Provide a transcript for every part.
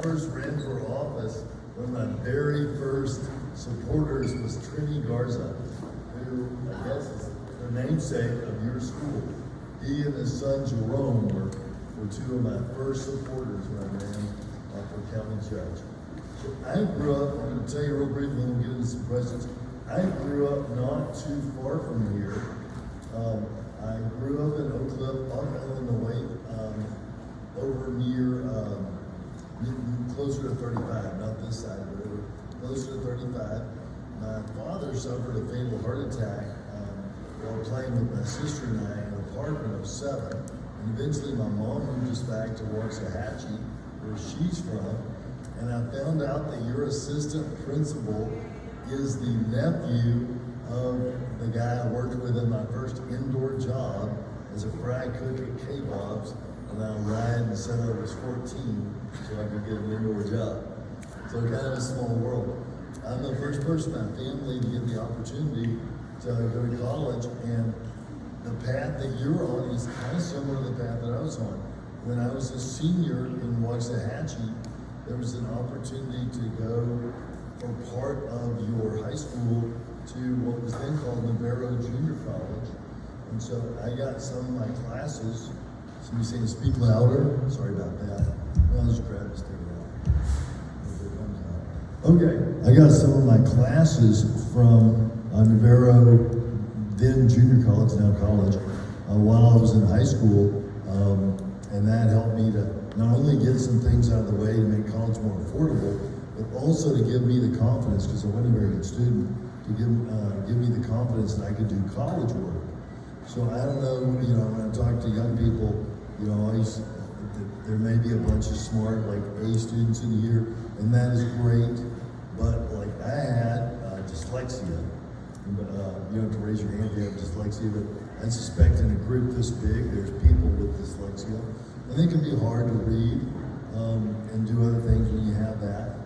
first ran for office, one of my very first supporters was Trini Garza, who I guess is the namesake of your school. He and his son Jerome were two of my first supporters when I ran for county judge. So I grew up, I'm going to tell you real briefly, and we'll get into some questions. I grew up not too far from here. I grew up in Oak Cliff, up Illinois, over near, closer to 35, not this side, but over closer to 35. My father suffered a fatal heart attack while playing with my sister and I in an apartment of 7. And eventually my mom moved us back to Waxahachie, where she's from. And I found out that your assistant principal is the nephew of the guy I worked with in my first indoor job as a fry cook at K-Bob's. And I lied and said I was 14 so I could get an indoor job. So kind of a small world. I'm the first person in my family to get the opportunity to go to college, and the path that you're on is kind of similar to the path that I was on. When I was a senior in Waxahachie, there was an opportunity to go for part of your high school to what was then called Navarro Junior College. And so I got some of my classes. Somebody saying speak louder. Sorry about that. I'll just grab this thing out. Okay, I got some of my classes from Navarro, then junior college, now college, while I was in high school. And that helped me to not only get some things out of the way to make college more affordable, but also to give me the confidence, because I wasn't a very good student, to give me the confidence that I could do college work. So I don't know, when I talk to young people, there may be a bunch of smart, like A students in here, and that is great, but like I had dyslexia. You don't have to raise your hand if you have dyslexia, but I suspect in a group this big, there's people with dyslexia, and it can be hard to read and do other things when you have that.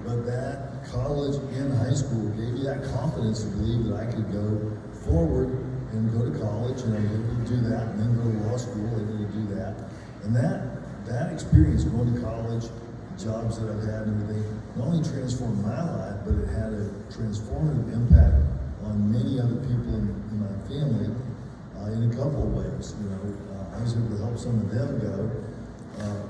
But that college and high school gave me that confidence to believe that I could go forward and go to college, and I was able to do that, and then go to law school, able to do that. And that experience, going to college, jobs that I've had and everything, not only transformed my life, but it had a transformative impact on many other people in my family in a couple of ways. I was able to help some of them go,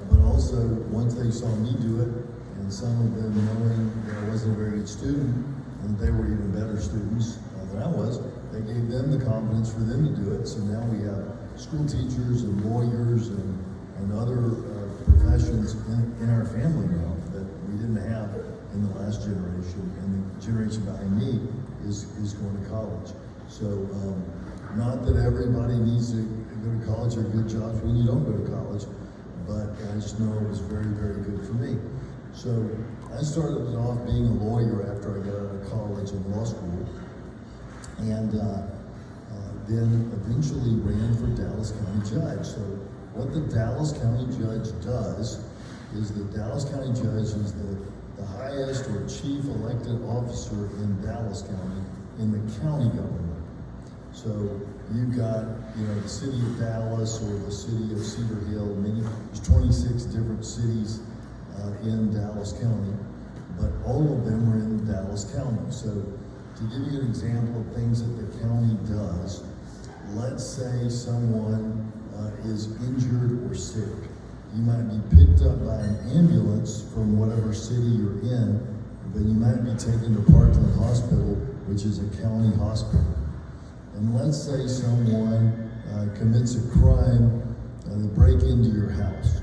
but also once they saw me do it, and some of them knowing that I wasn't a very good student, and they were even better students than I was, they gave them the confidence for them to do it. So now we have school teachers and lawyers and other professions in our family now that we didn't have in the last generation, and the generation behind me is going to college. So not that everybody needs to go to college or good jobs when you don't go to college, but I just know it was very, very good for me. So I started off being a lawyer after I got out of college and law school, and then eventually ran for Dallas County Judge. So what the Dallas County Judge does is the Dallas County Judge is the highest or chief elected officer in Dallas County in the county government. So you've got, the city of Dallas or the city of Cedar Hill, there's 26 different cities in Dallas County, but all of them are in Dallas County. So to give you an example of things that the county does, let's say someone is injured or sick. You might be picked up by an ambulance from whatever city you're in, but you might be taken to Parkland Hospital, which is a county hospital. And let's say someone commits a crime, they break into your house.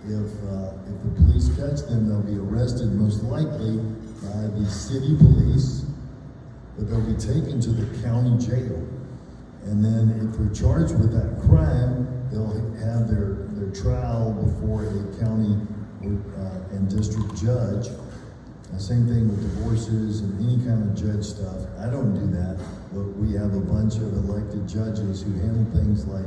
If the police catch them, they'll be arrested most likely by the city police, but they'll be taken to the county jail. And then if they're charged with that crime, they'll have their trial before a county and district judge. Same thing with divorces and any kind of judge stuff. I don't do that, but we have a bunch of elected judges who handle things like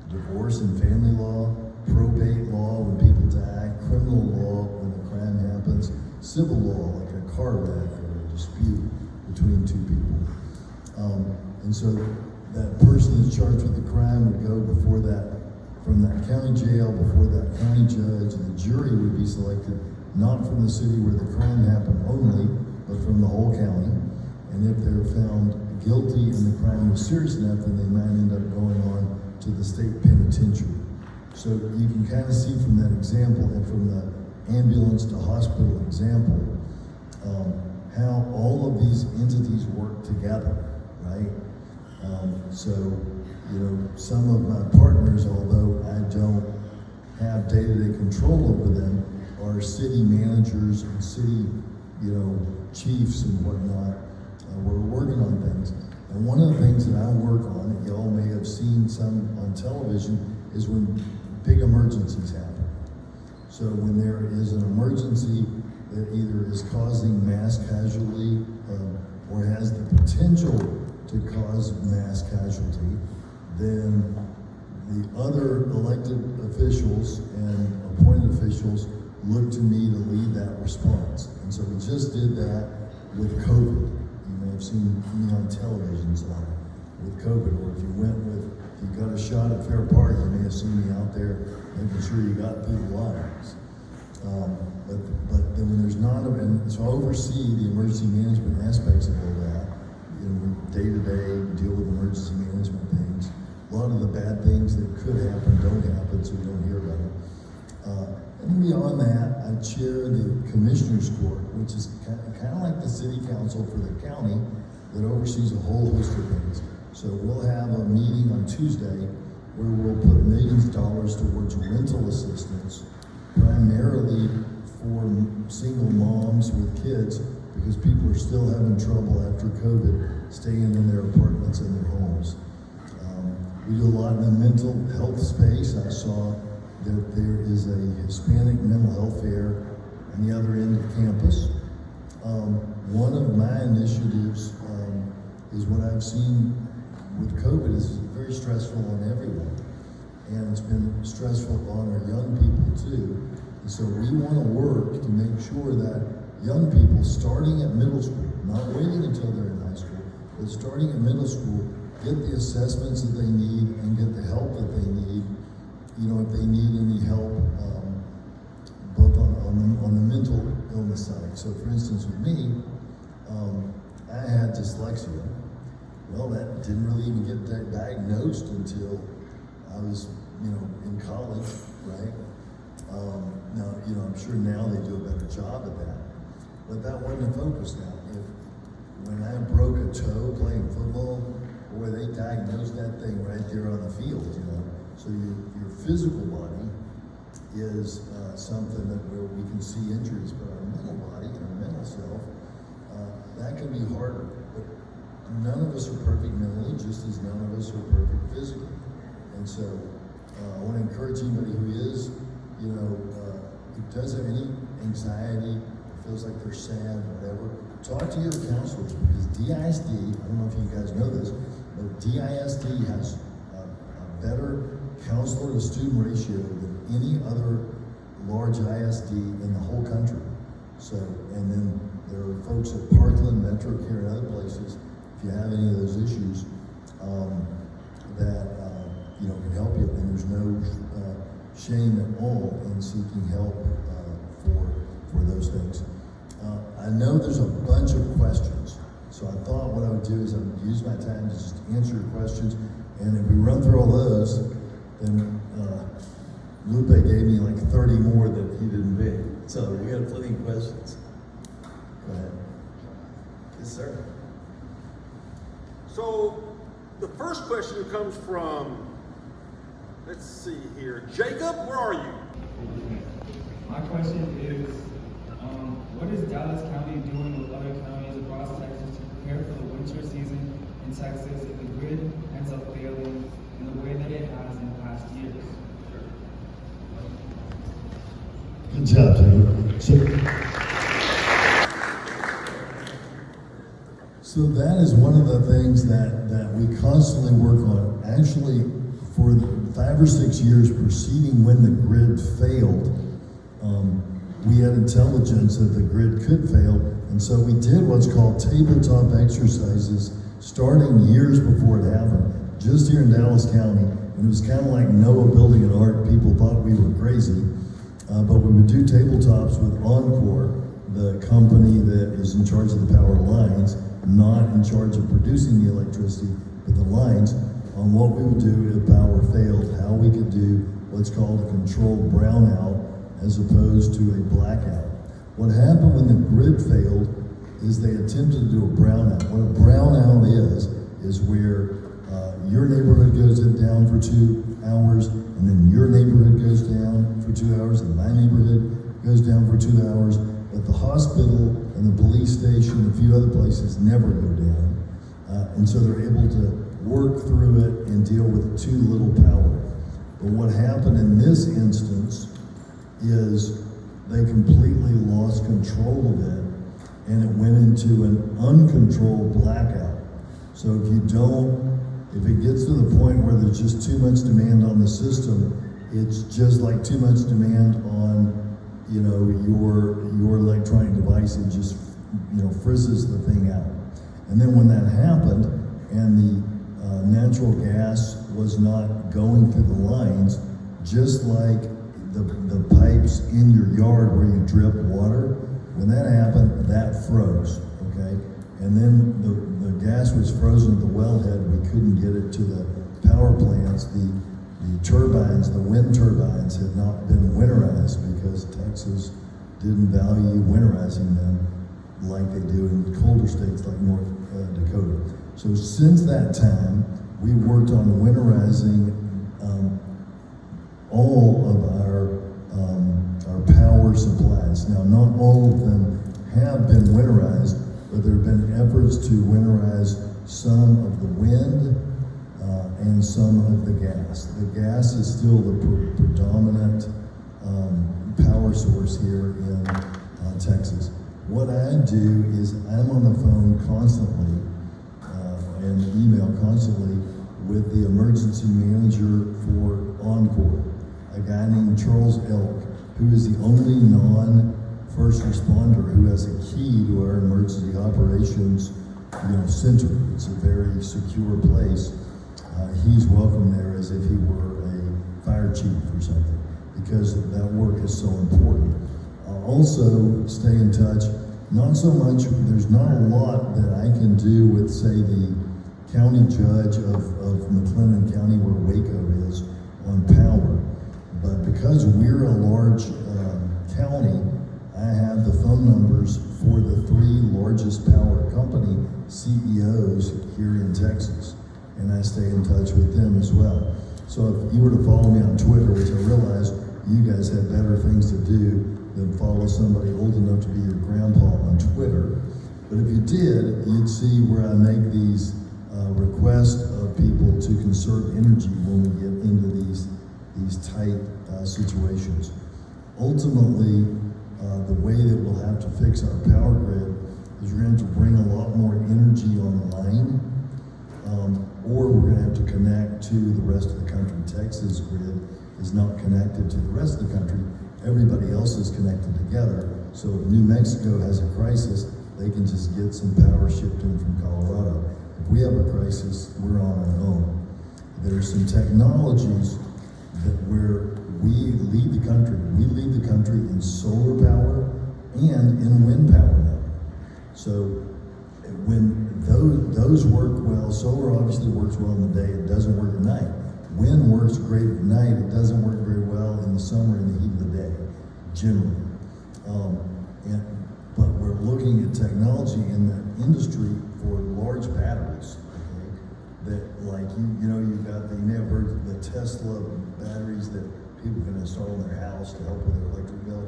divorce and family law, probate law when people die, criminal law when a crime happens, civil law like a car wreck or a dispute between two people. And so that person that's charged with the crime would go before that from that county jail before that county judge, and the jury would be selected not from the city where the crime happened only, but from the whole county. And if they're found guilty and the crime was serious enough, then they might end up going on to the state penitentiary. So you can kind of see from that example and from the ambulance to hospital example, how all of these entities work together, right? So, you know, some of my partners, although I don't have day-to-day control over them, are city managers and city, you know, chiefs and whatnot. We're working on things. And one of the things that I work on, that y'all may have seen some on television, is when big emergencies happen. So when there is an emergency that either is causing mass casualty or has the potential to cause mass casualty, then the other elected officials and appointed officials look to me to lead that response. And so we just did that with COVID. You may have seen me on television with COVID, or if you got a shot at Fair Park, you may have seen me out there making sure you got through the lines. But then when there's not, and so I oversee the emergency management aspects of all that. You know, day to day deal with emergency management things. A lot of the bad things that could happen don't happen, so we don't hear about it. And beyond that, I chair the Commissioners Court, which is kind of like the city council for the county that oversees a whole host of things. So we'll have a meeting on Tuesday where we'll put millions of dollars towards rental assistance, primarily for single moms with kids, because people are still having trouble after COVID staying in their apartments and their homes. We do a lot in the mental health space. I saw that there is a Hispanic mental health fair on the other end of campus. One of my initiatives is what I've seen with COVID is very stressful on everyone. And it's been stressful on our young people too. And so we want to work to make sure that young people starting at middle school, not waiting until they're in high school, but starting at middle school, get the assessments that they need and get the help that they need. You know, if they need any help, both on the mental illness side. So for instance, with me, I had dyslexia. Well, that didn't really even get diagnosed until I was, you know, in college, right? Now, you know, I'm sure now they do a better job at that. But that wasn't the focus now. When I broke a toe playing football, boy, they diagnosed that thing right there on the field, you know. So your physical body is something that where we can see injuries, but our mental body and our mental self, that can be harder. But none of us are perfect mentally, just as none of us are perfect physically. And so I want to encourage anybody who is, you know, who does have any anxiety, feels like they're sad, whatever, talk to your counselors, because DISD, I don't know if you guys know this, but DISD has a better counselor to student ratio than any other large ISD in the whole country. So, and then there are folks at Parkland, Metro Care, and other places, if you have any of those issues, that you know, can help you, and there's no shame at all in seeking help for those things. I know there's a bunch of questions, so I thought what I would do is I would use my time to just answer your questions, and if we run through all those, then Lupe gave me like 30 more that he didn't make. So we got plenty of questions. Go ahead. Yes, sir. So the first question comes from, let's see here, Jacob, where are you? My question is, what is Dallas County doing with other counties across Texas to prepare for the winter season in Texas if the grid ends up failing in the way that it has in past years? Good job, Jacob. So that is one of the things that we constantly work on. Actually, for the 5 or 6 years preceding when the grid failed, we had intelligence that the grid could fail, and so we did what's called tabletop exercises starting years before it happened, just here in Dallas County, And it was kind of like Noah building an ark. People thought we were crazy. But we would do tabletops with Encore, the company that is in charge of the power lines, not in charge of producing the electricity, but the lines, on what we would do if power failed, how we could do what's called a controlled brownout as opposed to a blackout. What happened when the grid failed is they attempted to do a brownout. What a brownout is where your neighborhood goes down for 2 hours, and then your neighborhood goes down for 2 hours, and my neighborhood goes down for 2 hours, but the hospital and the police station and a few other places never go down. And so they're able to work through it and deal with too little power. But what happened in this instance is they completely lost control of it, and it went into an uncontrolled blackout. So if it gets to the point where there's just too much demand on the system, it's just like too much demand on, your electronic device, and just, frizzes the thing out. And then when that happened, and the natural gas was not going through the lines, just like the pipes in your yard where you drip water, when that happened, that froze, okay? And then the gas was frozen at the wellhead. We couldn't get it to the power plants. The turbines, the wind turbines, had not been winterized because Texas didn't value winterizing them like they do in colder states like North Dakota. So since that time, we worked on winterizing all of our power supplies. Now, not all of them have been winterized, but there have been efforts to winterize some of the wind and some of the gas. The gas is still the predominant power source here in Texas. What I do is I'm on the phone constantly and email constantly with the emergency manager for Encore, a guy named Charles Elk, who is the only non-first responder who has a key to our emergency operations center. It's a very secure place. He's welcome there as if he were a fire chief or something, because that work is so important. Also, stay in touch. Not so much, there's not a lot that I can do with, say, the county judge of McLennan County, where Waco is, on power. But because we're a large county, I have the phone numbers for the 3 largest power company CEOs here in Texas, and I stay in touch with them as well. So if you were to follow me on Twitter, which I realize you guys have better things to do than follow somebody old enough to be your grandpa on Twitter, but if you did, you'd see where I make these requests of people to conserve energy when we get into these tight situations. Ultimately, the way that we'll have to fix our power grid is we're going to have to bring a lot more energy online, or we're going to have to connect to the rest of the country. Texas grid is not connected to the rest of the country. Everybody else is connected together. So if New Mexico has a crisis, they can just get some power shipped in from Colorado. If we have a crisis, we're on our own. There's some technologies that where we lead the country. We lead the country in solar power and in wind power now. So when those work well, solar obviously works well in the day, it doesn't work at night. Wind works great at night, it doesn't work very well in the summer in the heat of the day, generally. But we're looking at technology in the industry for large batteries, okay? That, like, you've got you may have heard the Tesla batteries that people can install in their house to help with their electric bill.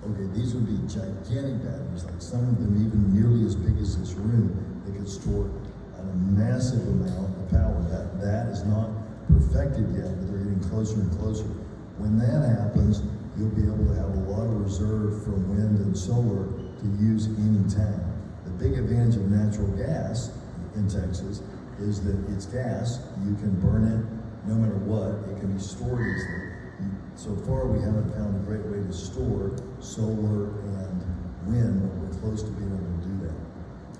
Okay, these would be gigantic batteries, like some of them even nearly as big as this room. They could store a massive amount of power. That is not perfected yet, but they're getting closer and closer. When that happens, you'll be able to have a lot of reserve from wind and solar to use any time. The big advantage of natural gas in Texas is that it's gas. You can burn it no matter what. It can be stored easily. So far, we haven't found a great way to store solar and wind, but we're close to being able to do that.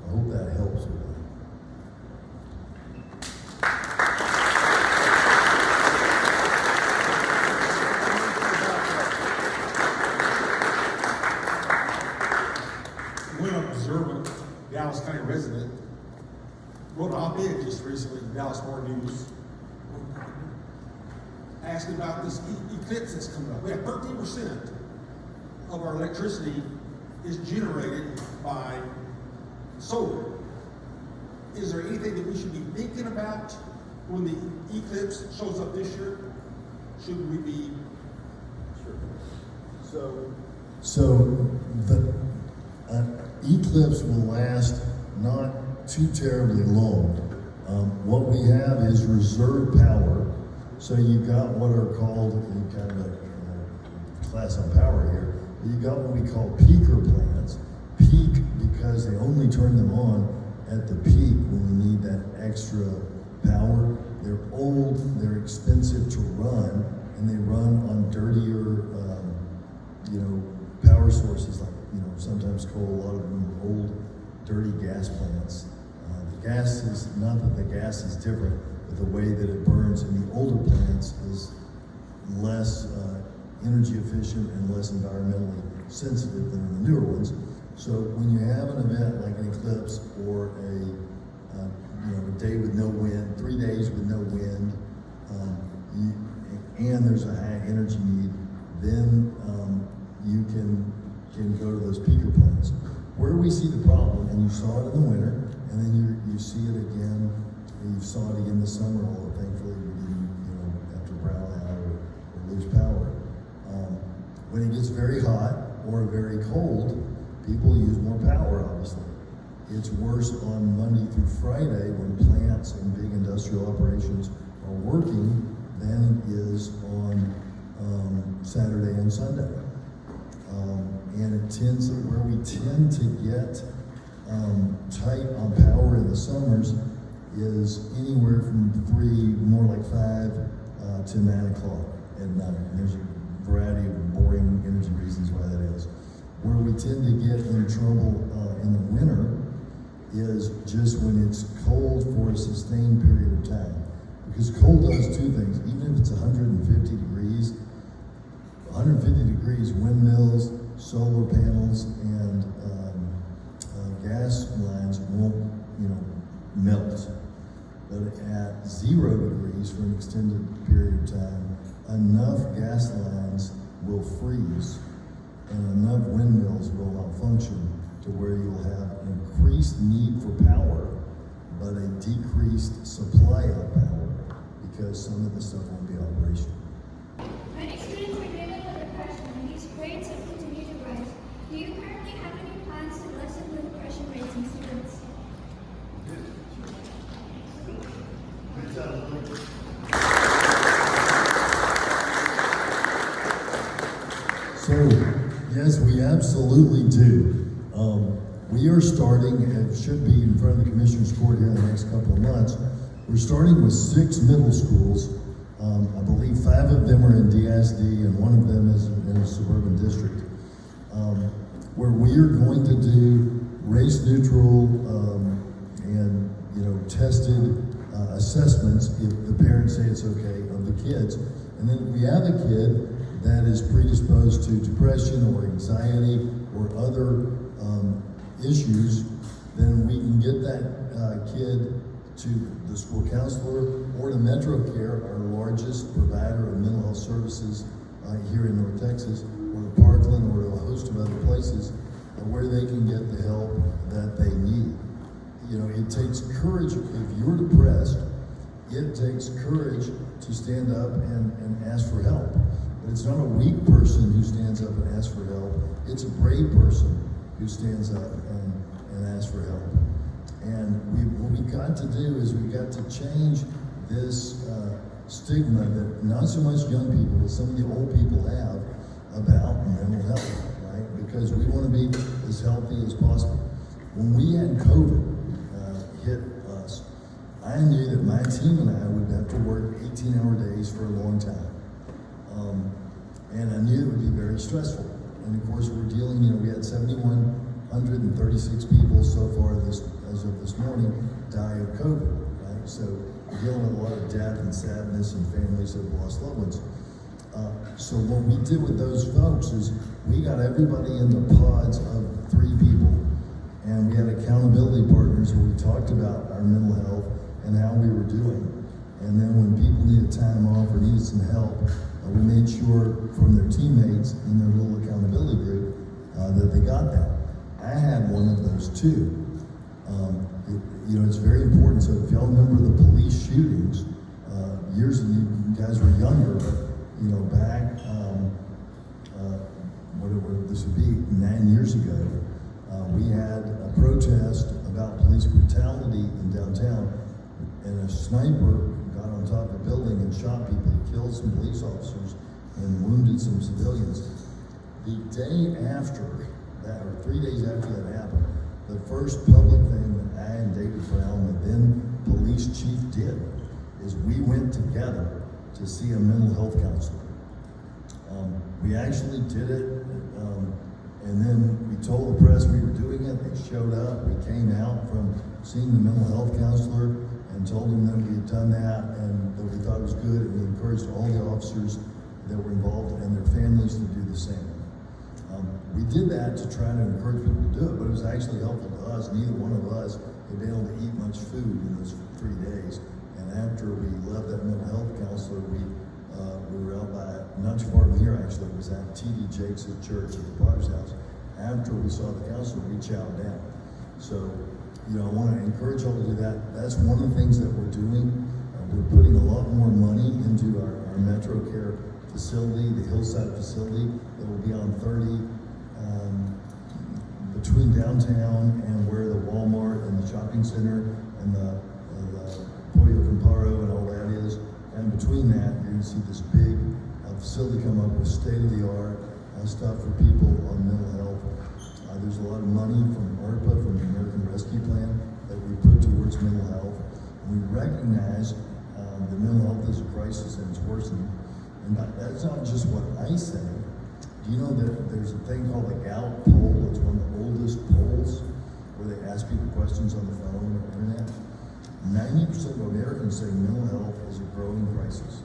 I hope that helps with that. again just recently, Dallas Morning News, asking about this eclipse that's coming up. We have 13% of our electricity is generated by solar. Is there anything that we should be thinking about when the eclipse shows up this year? Should we be? Sure. So the eclipse will last not too terribly long. What we have is reserve power. So you've got what are called, kind of a class on power here, you've got what we call peaker plants. Peak because they only turn them on at the peak when we need that extra power. They're old, they're expensive to run, and they run on dirtier, power sources like, sometimes coal. A lot of them are old, dirty gas plants. The gas is, not that the gas is different, but the way that it burns in the older plants is less energy efficient and less environmentally sensitive than in the newer ones. So when you have an event like an eclipse or a day with no wind, 3 days with no wind, and there's a high energy need, then you can go to those peaker plants. Where we see the problem, and you saw it in the winter, and then you see it again, and you saw it again this summer, although thankfully we didn't, have to brown out or lose power. When it gets very hot or very cold, people use more power, obviously. It's worse on Monday through Friday when plants and big industrial operations are working than it is on Saturday and Sunday. And it tends to, where we tend to get tight on power in the summers is anywhere from 3, more like 5 to 9 o'clock at night. And there's a variety of boring energy reasons why that is. Where we tend to get in trouble in the winter is just when it's cold for a sustained period of time. Because cold does two things. Even if it's 150 degrees, 150 degrees, windmills, solar panels, and gas lines won't, melt. But at 0 degrees for an extended period of time, enough gas lines will freeze and enough windmills will malfunction to where you'll have an increased need for power, but a decreased supply of power because some of the stuff won't be operational. Many students are given the depression, and these grades have continued to rise. Do you currently have any plans to lessen the depression rates in students? So, yes, we absolutely do. We are starting, and it should be in front of the Commissioner's Court here in the next couple of months. We're starting with 6 middle schools. I believe 5 of them are in DSD and 1 of them is in a suburban district, where we are going to do race neutral and tested assessments if the parents say it's okay of the kids. And then if we have a kid that is predisposed to depression or anxiety or other issues, then we can get that kid to the school counselor or to Metro Care, our largest provider of mental health services here in North Texas, or to Parkland, or to a host of other places where they can get the help that they need. It takes courage. If you're depressed, it takes courage to stand up and ask for help. But it's not a weak person who stands up and asks for help. It's a brave person who stands up and asks for help. And what we got to do is we got to change this stigma that not so much young people, but some of the old people have about mental health, right? Because we want to be as healthy as possible. When we had COVID hit us, I knew that my team and I would have to work 18-hour days for a long time. And I knew it would be very stressful. And of course, we're dealing, we had 7,136 people so far as of this morning die of COVID, right? So we're dealing with a lot of death and sadness and families that have lost loved ones. So what we did with those folks is we got everybody in the pods of 3 people, and we had accountability partners where we talked about our mental health, and how we were doing. And then when people needed time off or needed some help, we made sure from their teammates in their little accountability group that they got that. I had one of those too. It's very important. So if y'all remember the police shootings, years ago, you guys were younger, but back, this would be 9 years ago, we had a protest about police brutality in downtown, and a sniper got on top of a building and shot people, killed some police officers, and wounded some civilians. The day after that, or 3 days after that happened, the first public thing that I and David Brown, the then police chief, did is we went together to see a mental health counselor. We actually did it, and then we told the press we were doing it. They showed up. We came out from seeing the mental health counselor and told them that we had done that and that we thought it was good, and we encouraged all the officers that were involved and their families to do the same. We did that to try to encourage people to do it, but it was actually helpful to us. Neither one of us had been able to eat much food in those 3 days. And after we left that mental health counselor, we were out by, not too far from here actually, it was at T.D. Jakes' church at the Potter's house. After we saw the counselor, we chowed down. So, I want to encourage y'all to do that. That's one of the things that we're doing. We're putting a lot more money into our Metro Care facility, the Hillside facility, that will be on 30, between downtown and where the Walmart and the shopping center and the Pollo Comparo and all that is. And between that, you're going to see this big facility come up with state-of-the-art stuff for people on mental health. There's a lot of money from ARPA, from the American Rescue Plan, that we put towards mental health. And we recognize that mental health is a crisis and it's worsening. And that's not just what I say. Do you know that there's a thing called the Gallup poll? It's one of the oldest polls where they ask people questions on the phone or internet. 90% of Americans say mental health is a growing crisis.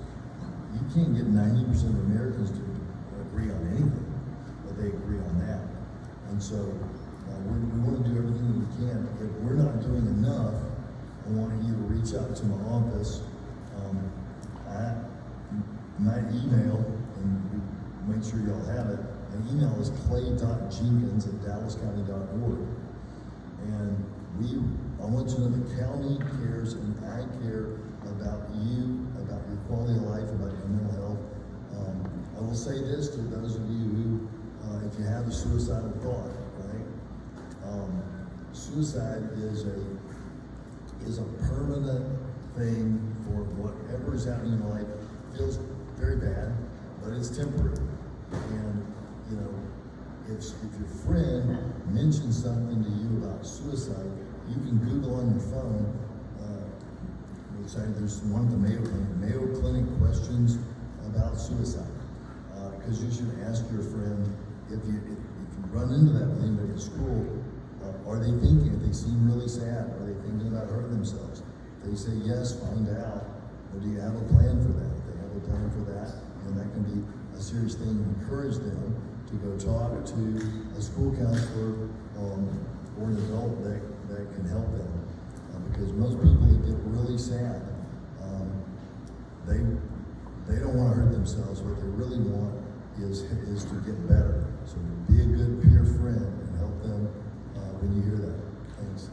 You can't get 90% of Americans to agree on anything, but they agree on that. And so we want to do everything that we can. If we're not doing enough, I want you to reach out to my office. My email, and make sure y'all have it. My email is clay.jenkins@dallascounty.org. And I want you to know the county cares and I care about you, about your quality of life, about your mental health. I will say this to those of you who, if you have a suicidal thought, right? Suicide is a permanent thing for whatever is happening in life. It feels very bad, but it's temporary. And if your friend mentions something to you about suicide, you can Google on your phone. There's one at the Mayo Clinic questions about suicide, because you should ask your friend if you run into that with anybody at school. Are they thinking? If they seem really sad, are they thinking about hurting themselves? If they say yes, find out. Or do you have a plan for that? If they have a plan for that, and that can be a serious thing. Encourage them to go talk to a school counselor or an adult that can help them. Because most people that get really sad, they don't want to hurt themselves. What they really want is to get better. So be a good peer friend and help them when you hear that. Thanks.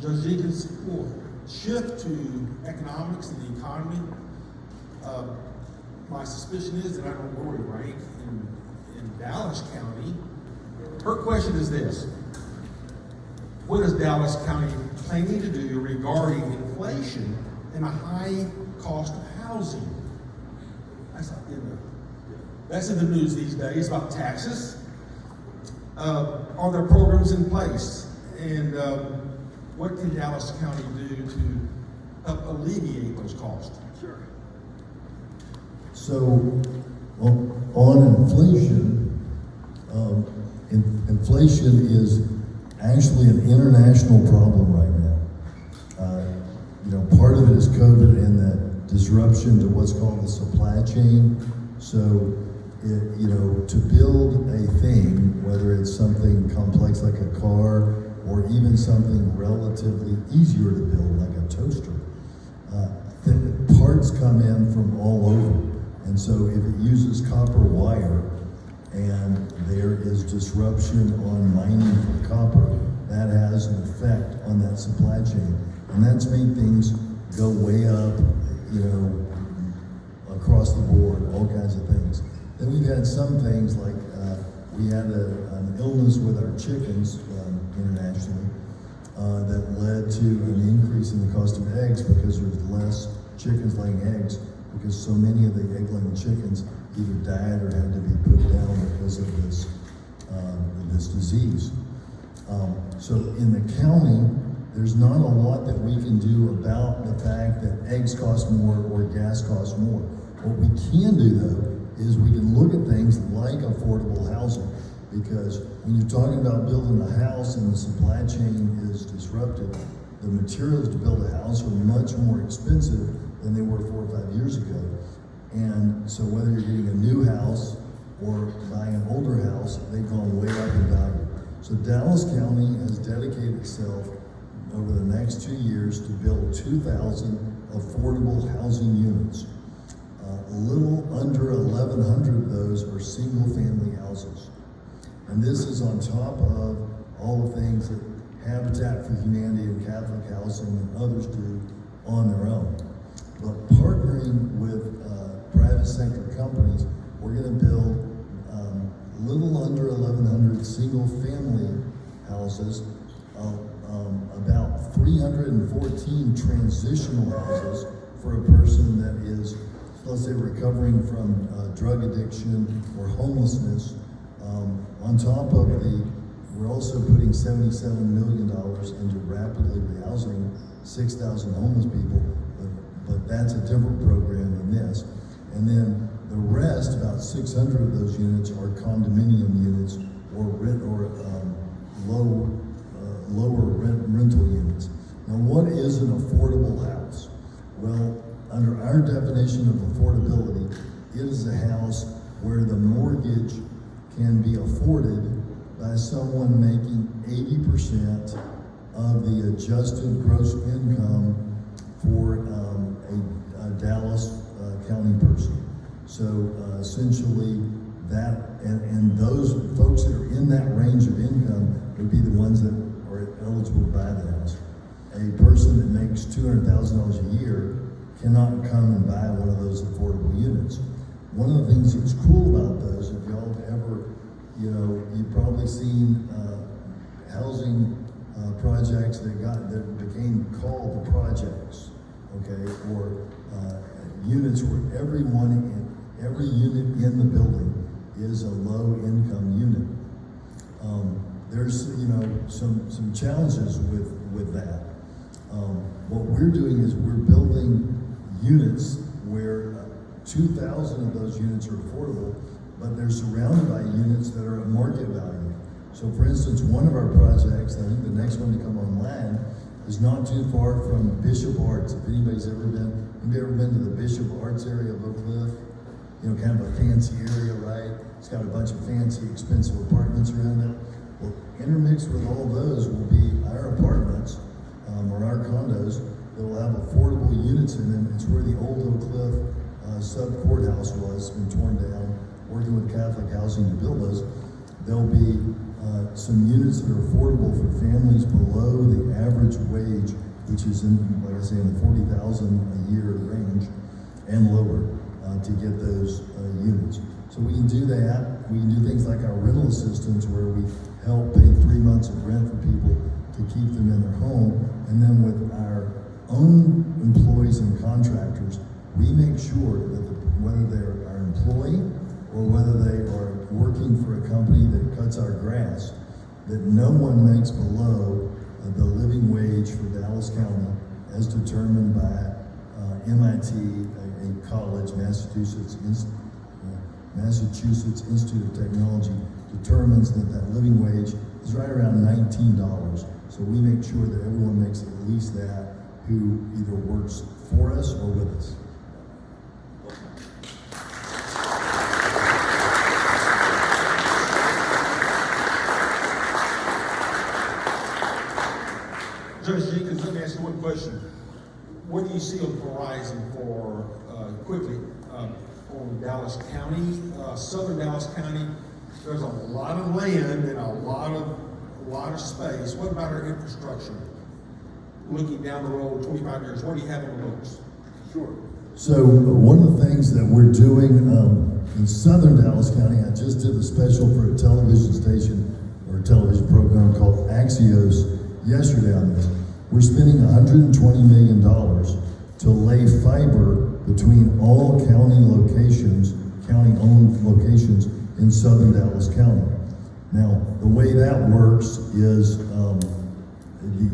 Judge Jenkins, we'll shift to economics and the economy. My suspicion is that I don't know where we rank in Dallas County. Her question is this: what is Dallas County planning to do regarding inflation and a high cost of housing? That's in the news these days about taxes. Are there programs in place? And what can Dallas County do to help alleviate those costs? Sure. So, on inflation, inflation is actually an international problem right now. Part of it is COVID, and that disruption to what's called the supply chain. So, to build a thing, whether it's something complex like a car or even something relatively easier to build like a toaster, the parts come in from all over. And so if it uses copper wire and there is disruption on mining for copper, that has an effect on that supply chain. And that's made things go way up, across the board, all kinds of things. Then we've had some things like we had an illness with our chickens internationally that led to an increase in the cost of eggs because there's less chickens laying eggs because so many of the egg-laying chickens either died or had to be put down because of this disease. So in the county, there's not a lot that we can do about the fact that eggs cost more or gas costs more. What we can do, though, is we can look at things like affordable housing, because when you're talking about building a house and the supply chain is disrupted, the materials to build a house are much more expensive than they were 4 or 5 years ago. And so whether you're getting a new house or buying an older house, they've gone way up in value. So Dallas County has dedicated itself over the next 2 years to build 2,000 affordable housing units. A little under 1,100 of those are single-family houses. And this is on top of all the things that Habitat for Humanity and Catholic Housing and others do on their own. But partnering with private sector companies, we're going to build a little under 1,100 single-family houses, about 314 transitional houses for a person that is, let's say, recovering from drug addiction or homelessness. On top of we're also putting $77 million into rapidly rehousing 6,000 homeless people, but that's a different program than this. And then the rest, about 600 of those units, are condominium units or lower rental units. Now, what is an affordable house? Well, under our definition of affordability, it is a house where the mortgage can be afforded by someone making 80% of the adjusted gross income for a Dallas County person. So essentially that, and those folks that are in that range of income would be the ones that are eligible to buy the house. A person that makes $200,000 a year cannot come and buy one of those affordable units. One of the things that's cool about those, if y'all have ever, you've probably seen housing projects that became called the projects, okay, or units where every unit in the building is a low-income unit. There's some challenges with that. What we're doing is we're building units where 2,000 of those units are affordable, but they're surrounded by units that are at market value. So for instance, one of our projects, I think the next one to come online, is not too far from Bishop Arts. If anybody's ever been to the Bishop Arts area of Oak Cliff? Kind of a fancy area, right? It's got a bunch of fancy, expensive apartments around it. Well, intermixed with all those will be our apartments, or our condos that will have affordable units in them. It's where the old Oak Cliff sub-courthouse was, been torn down, working with Catholic Housing to build those. There'll be some units that are affordable for families below the average wage, which is in, like I say, in the $40,000 a year range and lower to get those units. So we can do that. We can do things like our rental assistance, where we help pay 3 months of rent for people to keep them in their home. And then with our own employees and contractors, we make sure that whether they're our employee or whether they are working for a company that cuts our grass, that no one makes below the living wage for Dallas County as determined by MIT, a college, Massachusetts Institute of Technology, determines that living wage is right around $19. So we make sure that everyone makes at least that who either works for us or with us. Judge Jenkins, let me ask you one question. What do you see on the horizon for, quickly, on Dallas County, southern Dallas County? There's a lot of land and a lot of space. What about our infrastructure? Looking down the road 25 years, what do you have on the books? Sure. So one of the things that we're doing in southern Dallas County, I just did a special for a television station or a television program called Axios yesterday on this. We're spending $120 million to lay fiber between all county locations, county-owned locations in southern Dallas County. Now, the way that works is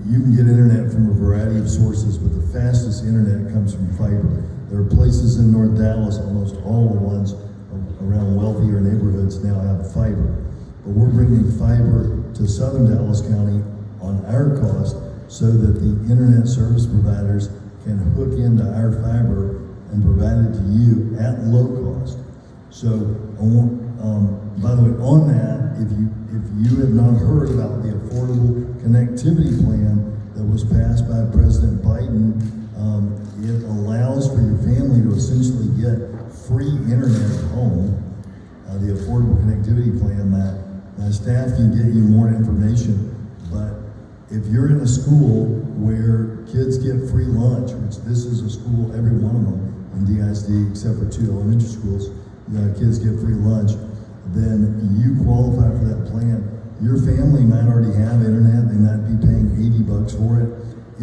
you can get internet from a variety of sources, but the fastest internet comes from fiber. There are places in North Dallas, almost all the ones around wealthier neighborhoods now have fiber. But we're bringing fiber to southern Dallas County on our cost so that the internet service providers can hook into our fiber and provide it to you at low cost. So, by the way, on that, if you have not heard about the Affordable Connectivity Plan that was passed by President Biden, it allows for your family to essentially get free internet at home. The Affordable Connectivity Plan, my staff can get you more information, but if you're in a school where kids get free lunch, which this is a school, every one of them in DISD except for 2 elementary schools, kids get free lunch, then you qualify for that plan. Your family might already have internet, they might be paying $80 for it.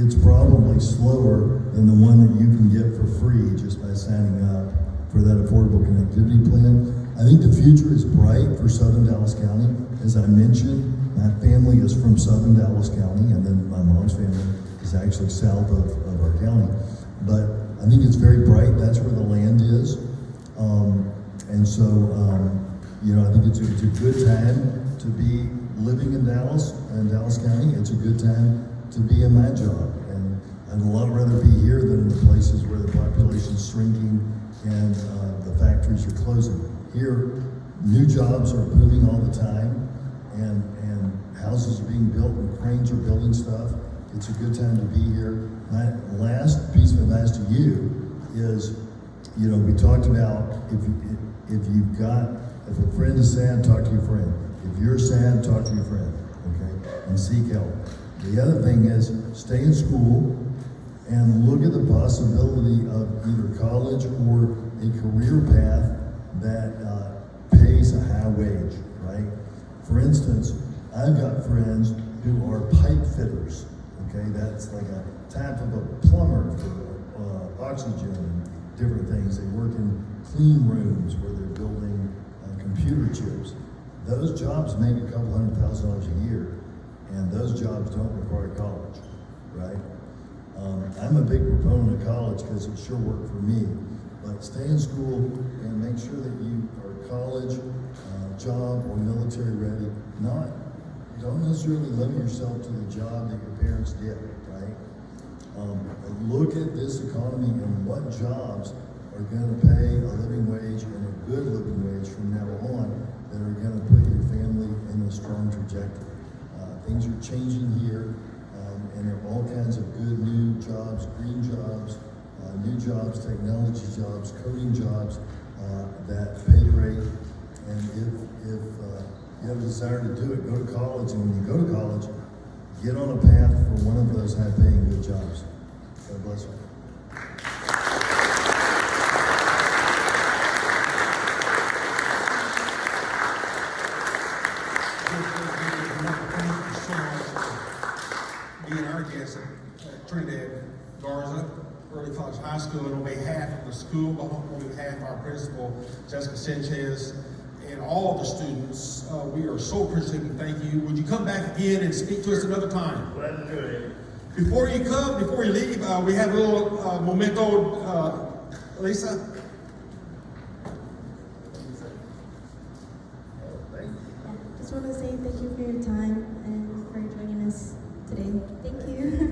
It's probably slower than the one that you can get for free just by signing up for that Affordable Connectivity Plan. I think the future is bright for southern Dallas County. As I mentioned, my family is from southern Dallas County, and then my mom's family is actually south of our county. But I think it's very bright. That's where the land is. And so, I think it's a good time to be living in Dallas and Dallas County. It's a good time to be in my job. And I'd a lot rather be here than in the places where the population's shrinking and the factories are closing. Here, new jobs are booming all the time, and houses are being built and cranes are building stuff. It's a good time to be here. My last piece of advice to you is, we talked about if a friend is sad, talk to your friend. If you're sad, talk to your friend, okay? And seek help. The other thing is stay in school and look at the possibility of either college or a career path that pays a high wage, right? For instance, I've got friends who are pipe fitters, okay? That's like a type of a plumber for oxygen and different things. They work in clean rooms where they're building computer chips. Those jobs make a couple $100,000 a year, and those jobs don't require college, right? I'm a big proponent of college because it sure worked for me, but stay in school and make sure that you are college, job, or military ready. Don't necessarily limit yourself to the job that your parents did, right? Look at this economy and what jobs are going to pay a living wage and a good living wage from now on that are going to put your family in a strong trajectory. Things are changing here, and there are all kinds of good new jobs, green jobs, new jobs, technology jobs, coding jobs that pay great. And if you have a desire to do it, go to college, and when you go to college, get on a path for one of those high-paying good jobs. God bless you. Thank you so much for being our guest at Trinidad Garza Early College High School. And on behalf of the school, on behalf of our principal, Jessica Sanchez, and all of the students, we are so appreciative and thank you. Would you come back again and speak to us another time? Glad to do it. Before you leave, we have a little memento, Lisa. Just want to say thank you for your time and for joining us today. Thank you.